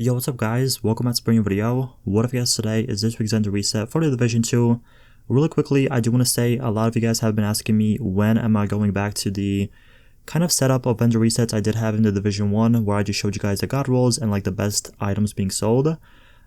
Yo, what's up guys? Welcome back to a brand new video. What if guys today is this week's Ender reset for the Division 2. Really quickly, I do want to say a lot of you guys have been asking me when am I going back to the kind of setup of vendor resets I did have in the Division 1 where I just showed you guys the god rolls and like the best items being sold.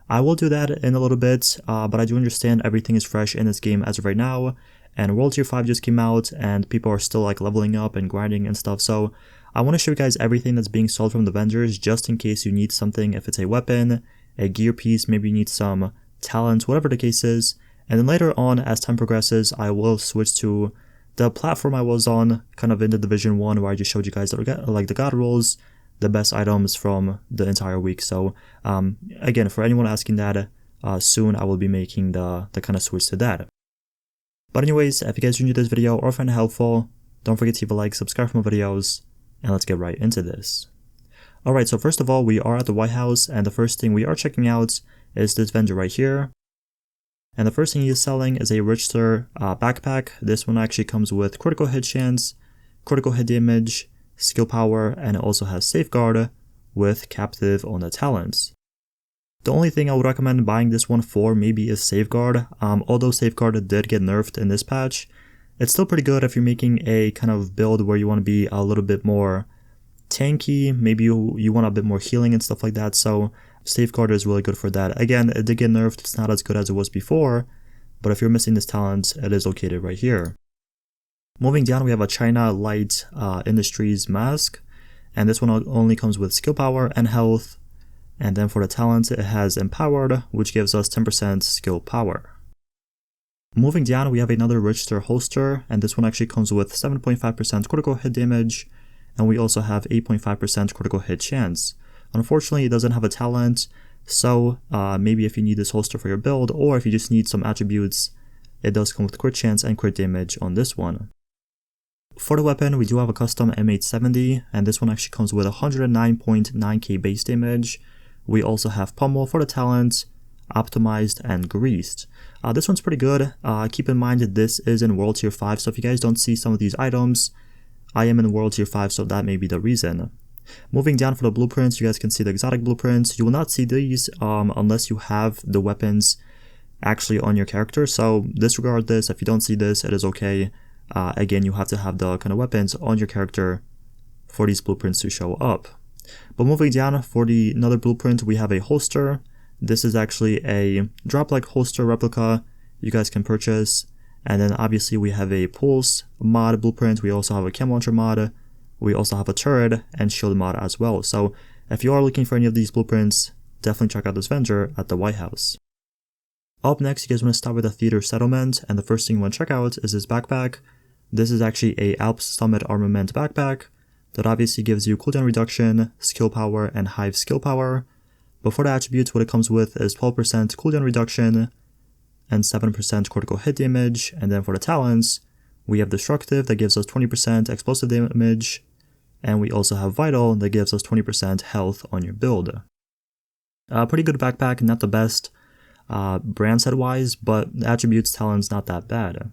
I will do that in a little bit, but I do understand everything is fresh in this game as of right now, and World Tier 5 just came out and people are still like leveling up and grinding and stuff, so I want to show you guys everything that's being sold from the vendors just in case you need something, if it's a weapon, a gear piece, maybe you need some talents, whatever the case is. And then later on, as time progresses, I will switch to the platform I was on kind of in the Division 1 where I just showed you guys like the god rolls, the best items from the entire week. So again, for anyone asking that, soon I will be making the kind of switch to that. But anyways, if you guys enjoyed this video or find it helpful, don't forget to leave a like, subscribe for more videos, and let's get right into this. Alright, so first of all, we are at the White House, and the first thing we are checking out is this vendor right here. And the first thing he is selling is a Richter backpack. This one actually comes with critical hit chance, critical hit damage, skill power, and it also has safeguard with captive on the talents. The only thing I would recommend buying this one for maybe is safeguard. Although safeguard did get nerfed in this patch, it's still pretty good if you're making a kind of build where you want to be a little bit more tanky, maybe you want a bit more healing and stuff like that, so safeguard is really good for that. Again, it did get nerfed, it's not as good as it was before, but if you're missing this talent, it is located right here. Moving down, we have a China Light Industries mask, and this one only comes with skill power and health, and then for the talents, it has empowered, which gives us 10% skill power. Moving down, we have another Richter holster, and this one actually comes with 7.5% critical hit damage, and we also have 8.5% critical hit chance. Unfortunately, it doesn't have a talent, so maybe if you need this holster for your build, or if you just need some attributes, it does come with crit chance and crit damage on this one. For the weapon, we do have a custom M870, and this one actually comes with 109.9k base damage. We also have pummel for the talent, optimized, and greased. This one's pretty good. Keep in mind that this is in World Tier 5, so if you guys don't see some of these items, I am in World Tier 5, so that may be the reason. Moving down for the blueprints, you guys can see the exotic blueprints. You will not see these unless you have the weapons actually on your character, so disregard this. If you don't see this, it is okay. Again, you have to have the kind of weapons on your character for these blueprints to show up. But moving down, for another blueprint, we have a holster. This is actually a drop-like holster replica you guys can purchase. And then obviously we have a pulse mod blueprint. We also have a chem launcher mod. We also have a turret and shield mod as well. So if you are looking for any of these blueprints, definitely check out this vendor at the White House. Up next, you guys want to start with the theater settlement. And the first thing you want to check out is this backpack. This is actually a Alps Summit armament backpack that obviously gives you cooldown reduction, skill power, and hive skill power. But for the attributes, what it comes with is 12% cooldown reduction and 7% critical hit damage. And then for the talents, we have Destructive that gives us 20% explosive damage. And we also have Vital that gives us 20% health on your build. Pretty good backpack, not the best brand set wise, but the attributes talents not that bad.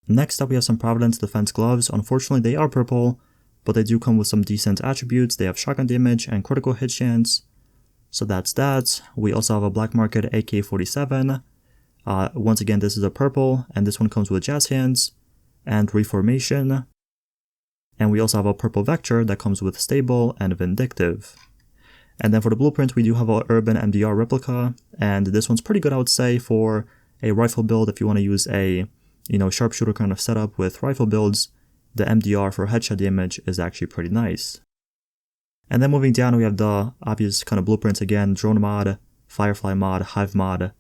Next up, we have some Providence Defense gloves. Unfortunately, they are purple, but they do come with some decent attributes. They have shotgun damage and critical hit chance. So that's that. We also have a black market AK-47. Once again, this is a purple, and this one comes with jazz hands and reformation. And we also have a purple vector that comes with stable and vindictive. And then for the blueprint, we do have a urban MDR replica, and this one's pretty good, I would say, for a rifle build. If you want to use a sharpshooter kind of setup with rifle builds, the MDR for headshot damage is actually pretty nice. And then moving down, we have the obvious kind of blueprints again: drone mod, firefly mod, hive mod,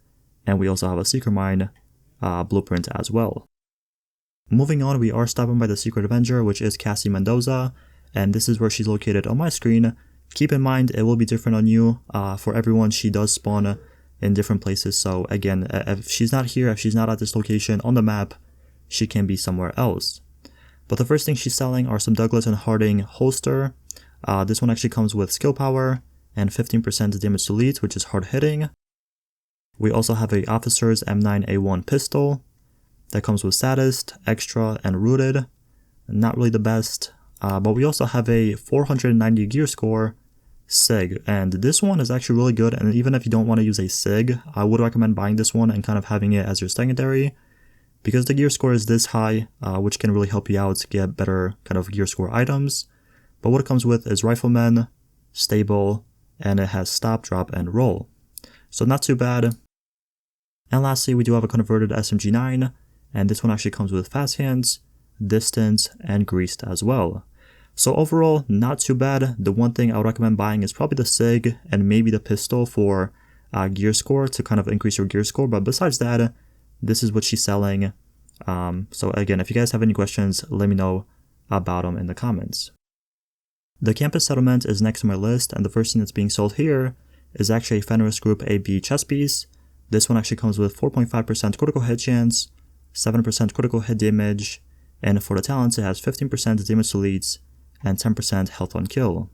and we also have a seeker mine blueprint as well. Moving on, we are stopping by the Secret Avenger, which is Cassie Mendoza, and this is where she's located on my screen. Keep in mind, it will be different on you. For everyone, she does spawn in different places, so again, if she's not here, if she's not at this location on the map, she can be somewhere else. But the first thing she's selling are some Douglas and Harding holster. This one actually comes with skill power and 15% damage to lead, which is hard hitting. We also have a Officer's M9A1 pistol that comes with Sadist, Extra, and Rooted. Not really the best, but we also have a 490 gear score SIG, and this one is actually really good, and even if you don't want to use a SIG, I would recommend buying this one and kind of having it as your secondary, because the gear score is this high, which can really help you out to get better kind of gear score items. But what it comes with is Rifleman, Stable, and it has Stop, Drop, and Roll. So not too bad. And lastly, we do have a converted SMG9, and this one actually comes with Fast Hands, Distance, and Greased as well. So overall, not too bad. The one thing I would recommend buying is probably the SIG and maybe the pistol for gear score to kind of increase your gear score. But besides that, this is what she's selling. So again, if you guys have any questions, let me know about them in the comments. The Campus Settlement is next on my list, and the first thing that's being sold here is actually a Fenris Group AB chest piece. This one actually comes with 4.5% critical hit chance, 7% critical hit damage, and for the talents it has 15% damage to leads, and 10% health on kill.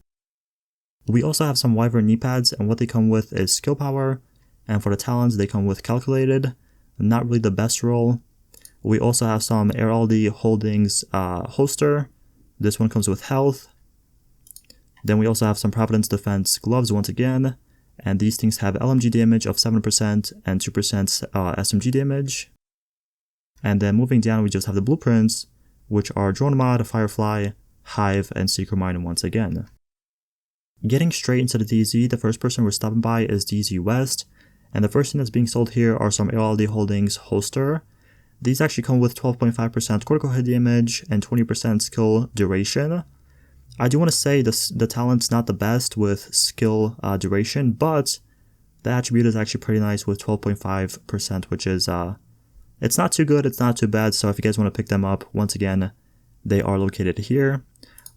We also have some Wyvern knee pads, and what they come with is skill power, and for the talents they come with calculated, not really the best roll. We also have some Heraldry Holdings holster. This one comes with health. Then we also have some Providence Defense gloves once again, and these things have LMG damage of 7% and 2% SMG damage. And then moving down we just have the blueprints, which are Drone Mod, Firefly, Hive, and Secret Mine once again. Getting straight into the DZ, the first person we're stopping by is DZ West, and the first thing that's being sold here are some Heraldry Holdings holster. These actually come with 12.5% critical hit damage and 20% skill duration. I do want to say the talent's not the best with skill duration, but the attribute is actually pretty nice with 12.5%, which is, it's not too good, it's not too bad, so if you guys want to pick them up, once again, they are located here.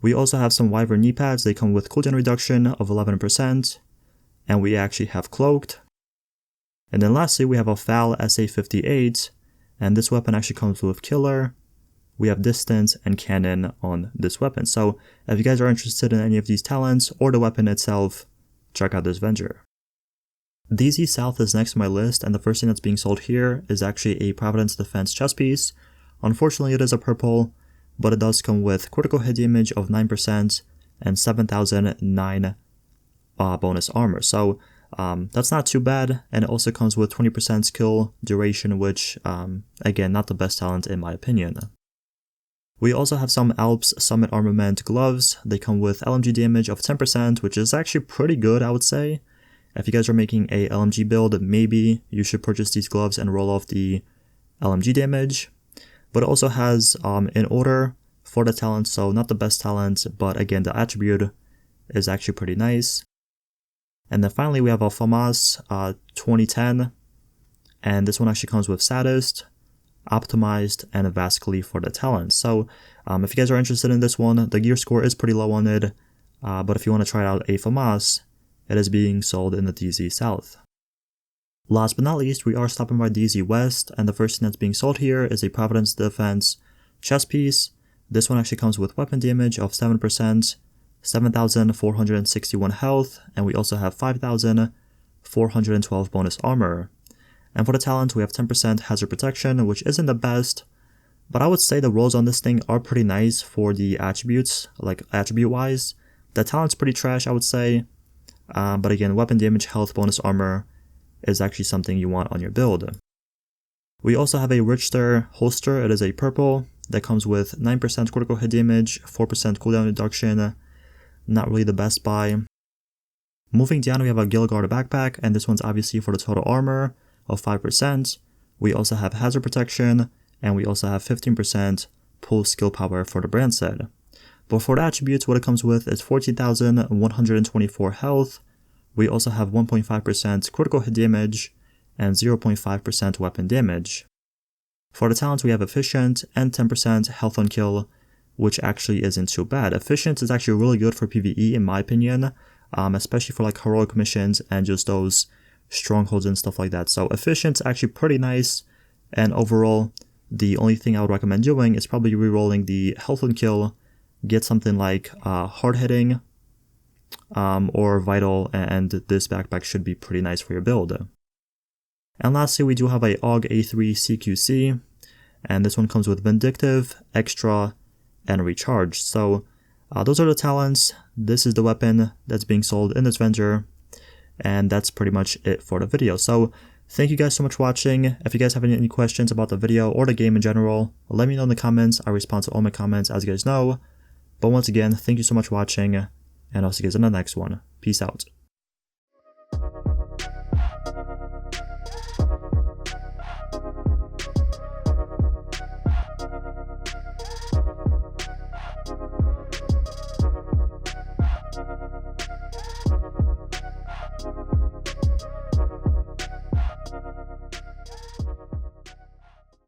We also have some Wyvern knee pads. They come with cooldown reduction of 11%, and we actually have Cloaked. And then lastly, we have a FAL SA58, and this weapon actually comes with Killer. We have Distance and Cannon on this weapon. So if you guys are interested in any of these talents or the weapon itself, check out this vendor. DZ South is next on my list, and the first thing that's being sold here is actually a Providence Defense chest piece. Unfortunately, it is a purple, but it does come with critical hit damage of 9% and 7,009 bonus armor. So that's not too bad, and it also comes with 20% skill duration, which, again, not the best talent in my opinion. We also have some Alps Summit Armament gloves. They come with LMG damage of 10%, which is actually pretty good, I would say. If you guys are making a LMG build, maybe you should purchase these gloves and roll off the LMG damage. But it also has an order for the talent, so not the best talent, but again, the attribute is actually pretty nice. And then finally, we have a FAMAS 2010, and this one actually comes with Saddest, Optimized, and Vascally for the talent. So if you guys are interested in this one, the gear score is pretty low on it, but if you want to try out a FAMAS, it is being sold in the DZ South. Last but not least, we are stopping by DZ West, and the first thing that's being sold here is a Providence Defense chest piece. This one actually comes with weapon damage of 7%, 7,461 health, and we also have 5,412 bonus armor. And for the talent, we have 10% hazard protection, which isn't the best, but I would say the rolls on this thing are pretty nice for the attributes, like attribute-wise. The talent's pretty trash, I would say, but again, weapon damage, health, bonus armor is actually something you want on your build. We also have a Richter holster. It is a purple that comes with 9% critical hit damage, 4% cooldown reduction. Not really the best buy. Moving down, we have a Gilgard backpack, and this one's obviously for the total armor of 5%. We also have hazard protection, and we also have 15% pull skill power for the brand set. But for the attributes, what it comes with is 14,124 health. We also have 1.5% critical hit damage and 0.5% weapon damage. For the talents, we have Efficient and 10% health on kill, which actually isn't too bad. Efficient is actually really good for PvE in my opinion, especially for like heroic missions and just those strongholds and stuff like that. So Efficient's actually pretty nice, and overall, the only thing I would recommend doing is probably re-rolling the health on kill, get something like hard hitting or vital, and this backpack should be pretty nice for your build. And lastly, we do have a AUG A3 CQC, and this one comes with Vindictive, Extra, and Recharge. So Those are the talents. This is the weapon that's being sold in this vendor. And that's pretty much it for the video. So thank you guys so much for watching. If you guys have any questions about the video or the game in general, let me know in the comments. I respond to all my comments, as you guys know. But once again, thank you so much for watching, and I'll see you guys in the next one. Peace out.